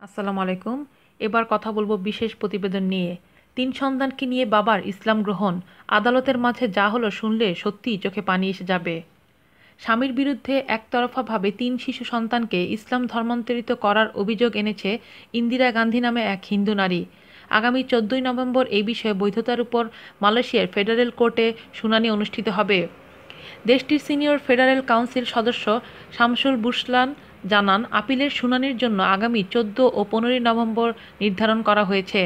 আসসালামু আলাইকুম। এবার কথা বলবো বিশেষ প্রতিবেদন নিয়ে। তিন সন্তানকে নিয়ে বাবার ইসলাম গ্রহণ, আদালতের মাঝে যা হলো শুনলে সত্যিই চোখে পানি এসে যাবে। স্বামীর বিরুদ্ধে একতরফাভাবে তিন শিশু সন্তানকে ইসলাম ধর্মান্তরিত করার অভিযোগ এনেছে ইন্দিরা গান্ধী নামে এক হিন্দু নারী। আগামী 14ই নভেম্বর এই বিষয়ে বৈধতার উপর মালয়েশিয়ার ফেডারেল কোর্টে শুনানি অনুষ্ঠিত হবে। দেশটির সিনিয়র ফেডারেল কাউন্সিল সদস্য শামসুল বুসলান জানান, আপিলের শুনানির জন্য আগামী 14 ও 15 নভেম্বর নির্ধারণ করা হয়েছে।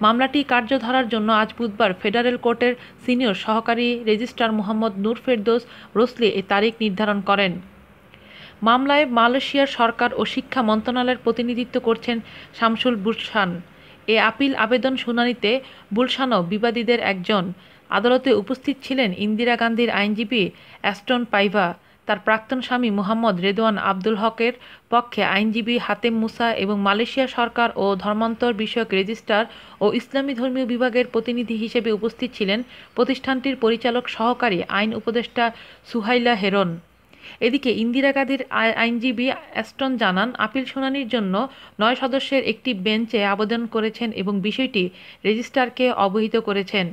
মামলাটি কার্য ধরার জন্য আজ বুধবার ফেডারেল কোর্টের সিনিয়র সহকারী রেজিস্ট্রার মোহাম্মদ নূর ফেরদৌস রোসলি এই তারিখ নির্ধারণ করেন। মামলায় মালয়েশিয়ার সরকার ও শিক্ষা মন্ত্রণালয়ের প্রতিনিধিত্ব করছেন শামসুল বুলশান। এ আপিল আবেদন শুনানিতে বুলশানও বিবাদীদের একজন। আদালতে উপস্থিত ছিলেন ইন্দিরা গান্ধীর আইনজীবী অ্যাস্টন পাইভা, তার প্রাক্তন স্বামী মুহাম্মদ রেদওয়ান আব্দুল হকের পক্ষে আইনজীবী হাতেম মুসা এবং মালয়েশিয়া সরকার ও ধর্মান্তর বিষয়ক রেজিস্ট্রার ও ইসলামী ধর্মীয় বিভাগের প্রতিনিধি হিসেবে উপস্থিত ছিলেন প্রতিষ্ঠানটির পরিচালক সহকারী আইন উপদেষ্টা সুহাইলা হেরন। এদিকে ইন্দিরা গান্ধীর আইনজীবী অ্যাস্টন জানান, আপিল শুনানির জন্য 9 সদস্যের একটি বেঞ্চে আবেদন করেছেন এবং বিষয়টি রেজিস্ট্রারকে অবহিত করেছেন।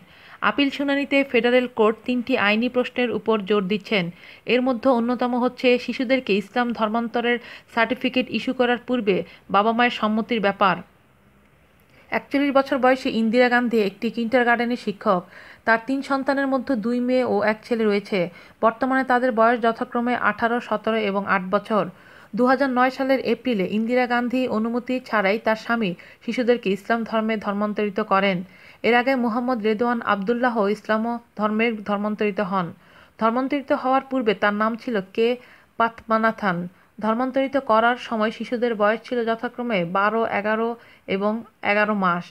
আপিল শুনানিতে ফেডারেল কোর্ট 3টি আইনি প্রশ্নের উপর জোর দিচ্ছেন। এর মধ্যে অন্যতম হচ্ছে শিশুদেরকে ইসলাম ধর্মান্তরের সার্টিফিকেট ইস্যু করার পূর্বে বাবা মায়ের সম্মতির ব্যাপার। 41 বছর বয়সী ইন্দিরা গান্ধী একটি কিন্ডারগার্টেনের শিক্ষক। তার 3 সন্তানের মধ্যে 2 মেয়ে ও 1 ছেলে রয়েছে। বর্তমানে তাদের বয়স যথাক্রমে 18, 17 এবং 8 বছর। 2009 সালের এপ্রিলে ইন্দিরা গান্ধী অনুমতি ছাড়াই তার স্বামী শিশুদেরকে ইসলাম ধর্মে ধর্মান্তরিত করেন। এর আগে মুহাম্মদ রেদওয়ান আবদুল্লাহ ইসলাম ধর্মের ধর্মান্তরিত হন। ধর্মান্তরিত হওয়ার পূর্বে তার নাম ছিল কে পাথমানাথান। ধর্মান্তরিত করার সময় শিশুদের বয়স ছিল যথাক্রমে 12, 11 এবং 11 মাস।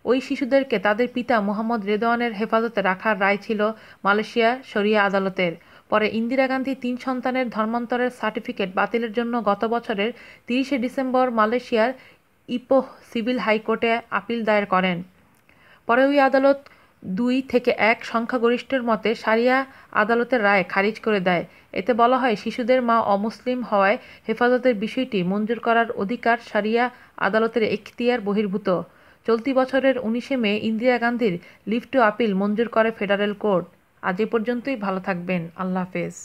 ওই শিশুদেরকে তাদের পিতা মুহাম্মদ রেদওয়ানের হেফাজতে রাখার রায় ছিল মালয়েশিয়া শরিয়া আদালতের। পরে ইন্দিরা গান্ধী 3 সন্তানের ধর্মান্তরের সার্টিফিকেট বাতিলের জন্য গত বছরের 30 ডিসেম্বর মালয়েশিয়ার ইপোহ সিভিল হাইকোর্টে আপিল দায়ের করেন। পরে ওই আদালত 2-1 সংখ্যাগরিষ্ঠের মতে শারিয়া আদালতের রায় খারিজ করে দেয়। এতে বলা হয়, শিশুদের মা অমুসলিম হওয়ায় হেফাজতের বিষয়টি মঞ্জুর করার অধিকার শারিয়া আদালতের এখতিয়ার বহির্ভূত। চলতি বছরের 19 মে ইন্দিরা গান্ধীর লিভ টু আপিল মঞ্জুর করে ফেডারেল কোর্ট। আজ এ পর্যন্তই। ভালো থাকবেন। আল্লাহ হাফেজ।